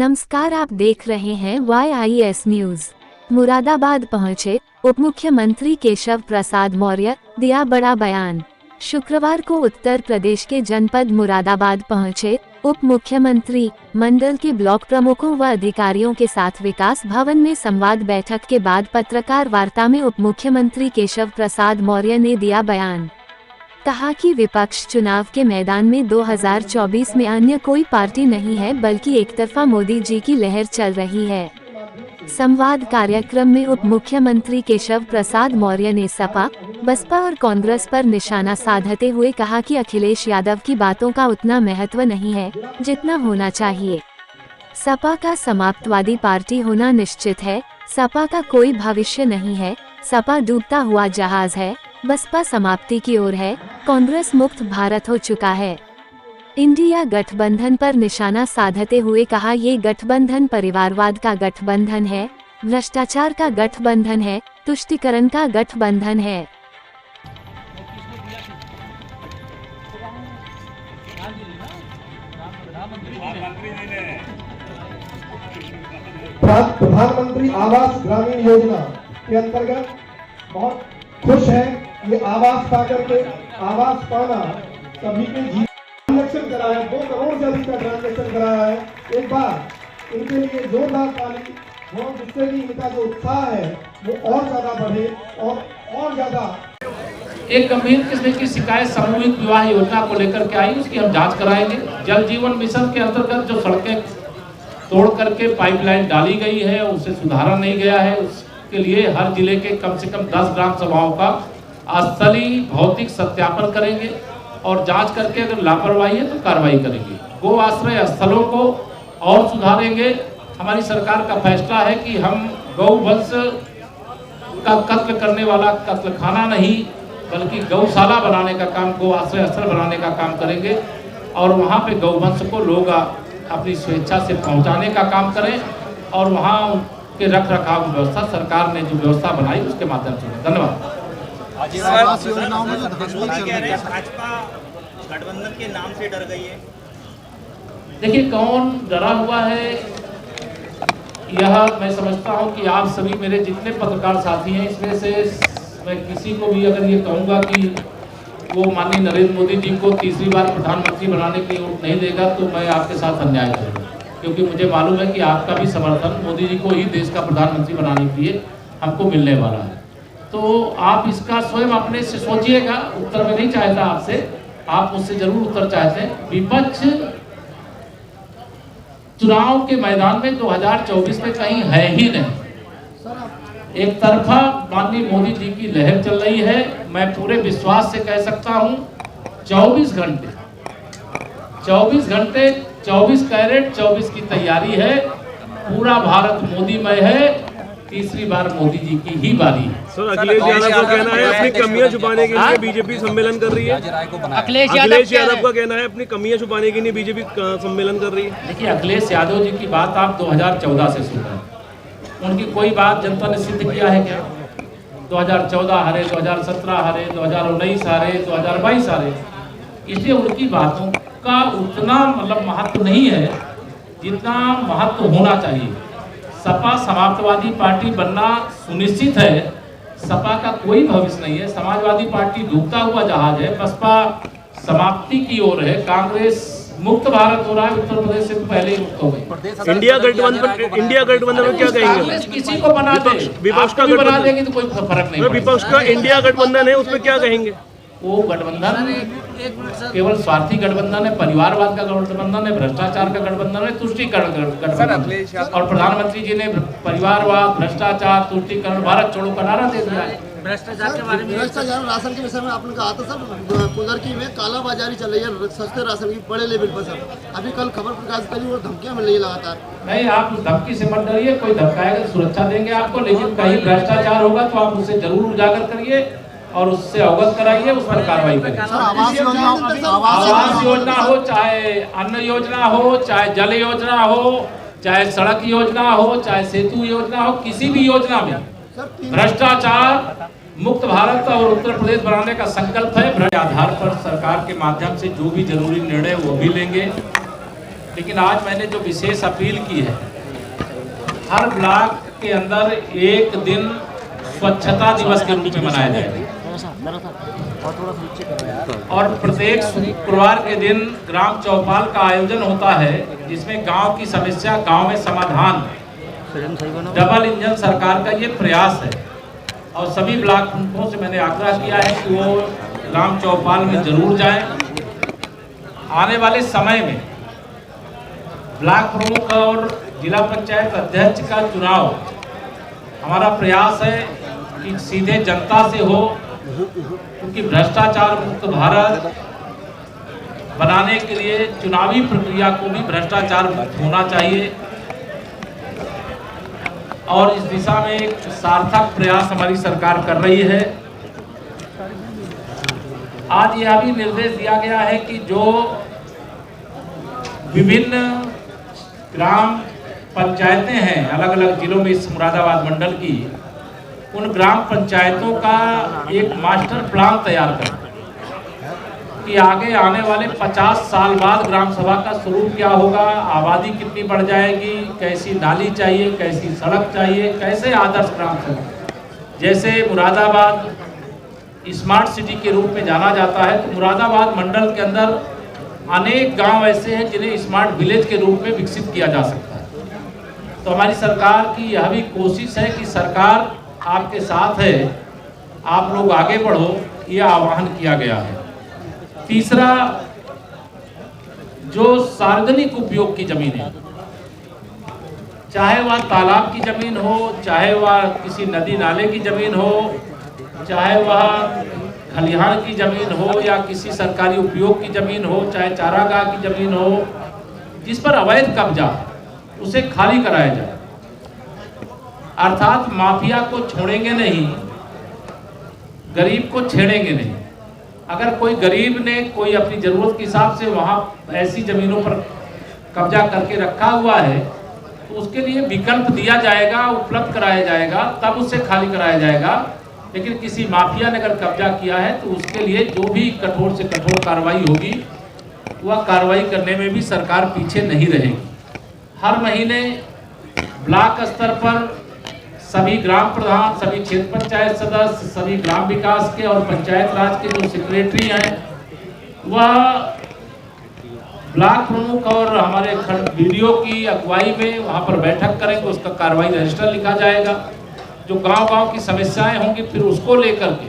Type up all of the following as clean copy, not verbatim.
नमस्कार, आप देख रहे हैं YIS न्यूज। मुरादाबाद पहुंचे उप मुख्यमंत्री केशव प्रसाद मौर्य, दिया बड़ा बयान। शुक्रवार को उत्तर प्रदेश के जनपद मुरादाबाद पहुंचे उप मुख्यमंत्री मंडल के ब्लॉक प्रमुखों व अधिकारियों के साथ विकास भवन में संवाद बैठक के बाद पत्रकार वार्ता में उप मुख्यमंत्री केशव प्रसाद मौर्य ने दिया बयान। कहा कि विपक्ष चुनाव के मैदान में 2024 में अन्य कोई पार्टी नहीं है, बल्कि एकतरफा मोदी जी की लहर चल रही है। संवाद कार्यक्रम में उप मुख्यमंत्री केशव प्रसाद मौर्य ने सपा, बसपा और कांग्रेस पर निशाना साधते हुए कहा कि अखिलेश यादव की बातों का उतना महत्व नहीं है जितना होना चाहिए। सपा का समाप्तवादी पार्टी होना निश्चित है, सपा का कोई भविष्य नहीं है, सपा डूबता हुआ जहाज है, बसपा समाप्ति की ओर है, कांग्रेस मुक्त भारत हो चुका है। इंडिया गठबंधन पर निशाना साधते हुए कहा, ये गठबंधन परिवारवाद का गठबंधन है, भ्रष्टाचार का गठबंधन है, तुष्टीकरण का गठबंधन है। प्रधानमंत्री आवास ग्रामीण योजना के अंतर्गत बहुत खुश है। ये आवास पाकर के आवास पाना सभी के जीवन ट्रांजेक्शन कराया है, 2 करोड़ से अधिक का ट्रांजेक्शन कराया है। एक बार इनके लिए जोरदार ताली हो, जिससे कि इनका जो उत्साह है वो और ज्यादा बढ़े और ज्यादा। एक गंभीर किस्म की शिकायत सामूहिक विवाह योजना को लेकर के आई, उसकी हम जांच कराएंगे। जल जीवन मिशन के अंतर्गत जो सड़कें तोड़ करके पाइपलाइन डाली गई है, उसे सुधारा नहीं गया है, उसके लिए हर जिले के कम से कम 10 ग्राम सभाओं का स्थलीय भौतिक सत्यापन करेंगे और जांच करके अगर लापरवाही है तो कार्रवाई करेंगे। गो आश्रय स्थलों को और सुधारेंगे। हमारी सरकार का फैसला है कि हम गौवंश का कत्ल करने वाला कत्लखाना नहीं, बल्कि गौशाला बनाने का काम, गो आश्रय स्थल बनाने का काम करेंगे और वहाँ पे गौवंश को लोग अपनी स्वेच्छा से पहुँचाने का काम करें और वहाँ के रख रखाव की व्यवस्था सरकार ने जो व्यवस्था बनाई उसके माध्यम से। धन्यवाद। भाजपा गठबंधन के नाम से डर गई है। देखिए, कौन डरा हुआ है यह मैं समझता हूं कि आप सभी मेरे जितने पत्रकार साथी हैं, इसमें से मैं किसी को भी अगर ये कहूंगा कि वो माननीय नरेंद्र मोदी जी को तीसरी बार प्रधानमंत्री बनाने की वोट नहीं देगा तो मैं आपके साथ अन्याय करूँगा, क्योंकि मुझे मालूम है कि आपका भी समर्थन मोदी जी को ही देश का प्रधानमंत्री बनाने के लिए हमको मिलने वाला है। तो आप इसका स्वयं अपने से सोचिएगा। उत्तर में नहीं चाहता आपसे, आप मुझसे जरूर उत्तर चाहते हैं। विपक्ष चुनाव के मैदान में 2024 में कहीं है ही नहीं। एक तरफा माननीय मोदी जी की लहर चल रही है। मैं पूरे विश्वास से कह सकता हूं 24 घंटे 24 कैरेट 24 की तैयारी है। पूरा भारत मोदीमय है। तीसरी बार मोदी जी की ही बारी है। सर, अखिलेश यादव का कहना है अपनी कमियां छुपाने के लिए बीजेपी सम्मेलन कर रही है। अखिलेश यादव का कहना है अपनी कमियां छुपाने के लिए बीजेपी सम्मेलन कर रही है। देखिए, अखिलेश यादव जी की बात आप 2014 से सुन रहे हैं। उनकी कोई बात जनता ने सिद्ध किया है क्या? 2014 हारे, 2017 हारे, 2019 हारे, 2022 हारे। इसलिए उनकी बातों का उतना महत्व नहीं है जितना महत्व होना चाहिए। सपा समाप्तवादी पार्टी बनना सुनिश्चित है। सपा का कोई भविष्य नहीं है। समाजवादी पार्टी डूबता हुआ जहाज है। बसपा समाप्ति की ओर है। कांग्रेस मुक्त भारत हो रहा है। उत्तर प्रदेश से पहले ही मुक्त हो गई। इंडिया गठबंधन में क्या कहेंगे? किसी को बना दे, विपक्ष का बना देंगे तो कोई फर्क नहीं। विपक्ष का इंडिया गठबंधन है, उसमें क्या कहेंगे? वो गठबंधन केवल स्वार्थी गठबंधन है, परिवारवाद का गठबंधन है, भ्रष्टाचार का गठबंधन है, तुष्टीकरण गठबंधन। और प्रधानमंत्री जी ने परिवारवाद, भ्रष्टाचार, तुष्टीकरण, भारत छोड़ो का नारा दे दिया है। भ्रष्टाचार के बारे में, भ्रष्टाचार राशन के विषय में आपने कहा था सर, कुदरती में कालाबाजारी चल रही है सस्ते राशन की बड़े लेवल पर सर। अभी कल खबर प्रकाशित करी और धमकियां मिल रही है लगातार। नहीं, आप उस धमकी से मत डरिए। कोई धमकाएगा सुरक्षा देंगे आपको, लेकिन कहीं भ्रष्टाचार होगा तो आप उससे जरूर उजागर करिए और उससे अवगत कराइए, उस पर कार्रवाई करिए। आवास योजना हो, चाहे अन्न योजना हो, चाहे जल योजना हो, चाहे सड़क योजना हो, चाहे सेतु योजना हो, किसी भी योजना में भ्रष्टाचार मुक्त भारत और उत्तर प्रदेश बनाने का संकल्प है। आधार पर सरकार के माध्यम से जो भी जरूरी निर्णय वो भी लेंगे। लेकिन आज मैंने जो विशेष अपील की है, हर ब्लॉक के अंदर एक दिन स्वच्छता दिवस के रूप में मनाया जाएगा और प्रत्येक शुक्रवार के दिन ग्राम चौपाल का आयोजन होता है, जिसमें गांव की समस्या गांव में समाधान, डबल इंजन सरकार का ये प्रयास है। और सभी ब्लॉक प्रमुखों से मैंने आग्रह किया है कि वो ग्राम चौपाल में जरूर जाएं। आने वाले समय में ब्लॉक प्रमुख और जिला पंचायत अध्यक्ष का चुनाव हमारा प्रयास है कि सीधे जनता से हो, क्योंकि भ्रष्टाचार मुक्त भारत बनाने के लिए चुनावी प्रक्रिया को भी भ्रष्टाचार मुक्त होना चाहिए और इस दिशा में एक सार्थक प्रयास हमारी सरकार कर रही है। आज यह भी निर्देश दिया गया है कि जो विभिन्न ग्राम पंचायतें हैं अलग अलग जिलों में इस मुरादाबाद मंडल की, उन ग्राम पंचायतों का एक मास्टर प्लान तैयार करें कि आगे आने वाले 50 साल बाद ग्राम सभा का स्वरूप क्या होगा, आबादी कितनी बढ़ जाएगी, कैसी नाली चाहिए, कैसी सड़क चाहिए, कैसे आदर्श ग्राम सभा। जैसे मुरादाबाद स्मार्ट सिटी के रूप में जाना जाता है, तो मुरादाबाद मंडल के अंदर अनेक गांव ऐसे हैं जिन्हें स्मार्ट विलेज के रूप में विकसित किया जा सकता है। तो हमारी सरकार की यह भी कोशिश है कि सरकार आपके साथ है, आप लोग आगे बढ़ो, ये आह्वान किया गया है। तीसरा, जो सार्वजनिक उपयोग की जमीन है, चाहे वह तालाब की जमीन हो, चाहे वह किसी नदी नाले की जमीन हो, चाहे वह खलिहान की जमीन हो या किसी सरकारी उपयोग की जमीन हो, चाहे चारागाह की जमीन हो, जिस पर अवैध कब्जा उसे खाली कराया जाए। अर्थात माफिया को छोड़ेंगे नहीं, गरीब को छेड़ेंगे नहीं। अगर कोई गरीब ने कोई अपनी जरूरत के हिसाब से वहां ऐसी जमीनों पर कब्जा करके रखा हुआ है, तो उसके लिए विकल्प दिया जाएगा, उपलब्ध कराया जाएगा, तब उससे खाली कराया जाएगा। लेकिन किसी माफिया ने अगर कब्जा किया है तो उसके लिए जो भी कठोर से कठोर कार्रवाई होगी, वह कार्रवाई करने में भी सरकार पीछे नहीं रहेगी। हर महीने ब्लॉक स्तर पर सभी ग्राम प्रधान, सभी क्षेत्र पंचायत सदस्य, सभी ग्राम विकास के और पंचायत राज के जो सेक्रेटरी हैं, वह ब्लॉक प्रमुख और हमारे खंड बीडीओ की अगुवाई में वहां पर बैठक करेंगे। उसका कार्रवाई रजिस्टर लिखा जाएगा। जो गांव-गांव की समस्याएं होंगी, फिर उसको लेकर के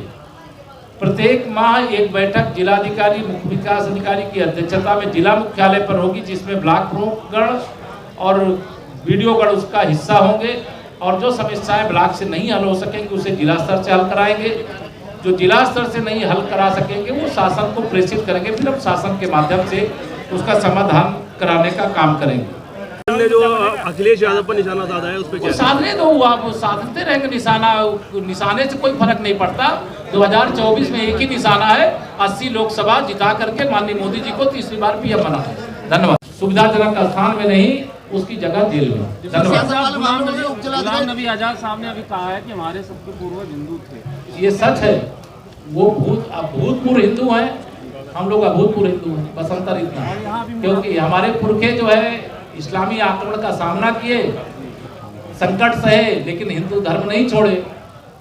प्रत्येक माह एक बैठक जिलाधिकारी, मुख्य विकास अधिकारी की अध्यक्षता में जिला मुख्यालय पर होगी, जिसमें ब्लॉक प्रमुखगण और बीडीओगण उसका हिस्सा होंगे। और जो समस्याएं ब्लॉक से नहीं हल हो सकेंगे उसे जिला स्तर से हल कराएंगे। जो जिला स्तर से नहीं हल करा सकेंगे वो शासन को प्रेषित करेंगे, फिर हम शासन के माध्यम से उसका समाधान कराने का काम करेंगे। ने जो अखिलेश यादव पर निशाना साधा है, उस पर क्या साधने दो, वो साधते रहेंगे। निशाने से कोई फर्क नहीं पड़ता। 2024 में एक ही निशाना है, 80 लोकसभा जिता करके माननीय मोदी जी को तीसरी बार पीएम बना है। धन्यवाद। सुविधाजनक स्थान में नहीं, उसकी जगह जेल में। धन्यवाद। गुलाम नबी आजाद साहब ने अभी कहा है कि हमारे सबके पूर्वज हिंदू थे। ये सच है। वो भूतपूर्व हिंदू हैं, हम लोग अभूतपूर्व हिंदू हैं। बस अंतर इतना है, क्योंकि हमारे पुरखे जो है इस्लामी आक्रमण का सामना किए, संकट सहे, लेकिन हिंदू धर्म नहीं छोड़े।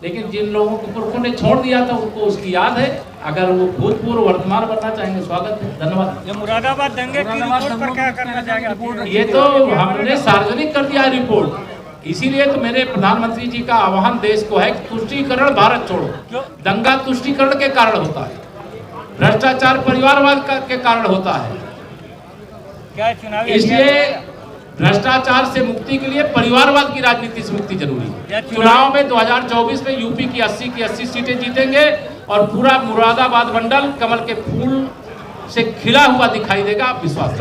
लेकिन जिन लोगों के पुरखों ने छोड़ दिया था उनको उसकी याद है। अगर वो भूतपूर्व वर्तमान बनना चाहेंगे, स्वागत है। धन्यवाद। ये मुरादाबाद दंगे की रिपोर्ट पर क्या करना चाहेंगे? ये तो हमने सार्वजनिक कर दिया है रिपोर्ट। इसीलिए तो मेरे प्रधानमंत्री जी का आह्वान देश को है कि तुष्टीकरण भारत छोड़ो। दंगा तुष्टीकरण के कारण होता है, भ्रष्टाचार परिवारवाद के कारण होता है। इसलिए भ्रष्टाचार से मुक्ति के लिए परिवारवाद की राजनीति से मुक्ति जरूरी है। चुनाव में 2024 में यूपी की 80 सीटें जीतेंगे और पूरा मुरादाबाद मंडल कमल के फूल से खिला हुआ दिखाई देगा। आप विश्वास